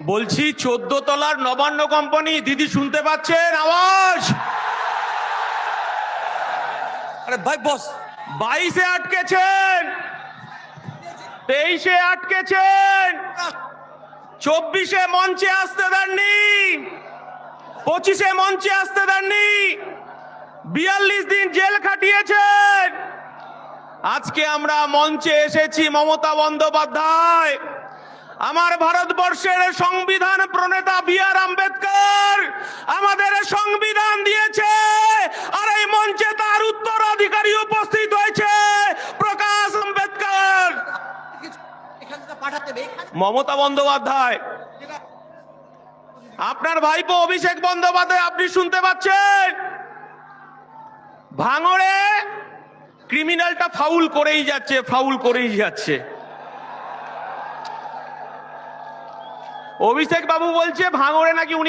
বলছি 14 তলার নবান্ন কোম্পানি দিদি শুনতে পাচ্ছেন আওয়াজ? আরে ভাই বস 22-এ আটকেছেন, 23-এ আটকেছেন, 24-এ মঞ্চে আসতে দেননি, 25-এ মঞ্চে আসতে দেননি, 42 দিন জেল খাটিয়েছেন। আজকে আমরা মঞ্চে এসেছি মমতা বন্দ্যোপাধ্যায়, আমার ভারতবর্ষের সংবিধান প্রণেতা বি.আর. আম্বেদকর আমাদের সংবিধান দিয়েছে, আর এই মঞ্চে তার উত্তরাধিকারী উপস্থিত হয়েছে প্রকাশ আম্বেদকর। মমতা বন্দ্যোপাধ্যায়, আপনার ভাইপো অভিষেক বন্দ্যোপাধ্যায়, আপনি শুনতে পাচ্ছেন? ভাঙড়ে ক্রিমিনালটা ফাউল করেই যাচ্ছে, ফাউল করেই যাচ্ছে। অভিষেক বাবু বলছে ভাঙড়ে নাকি উনি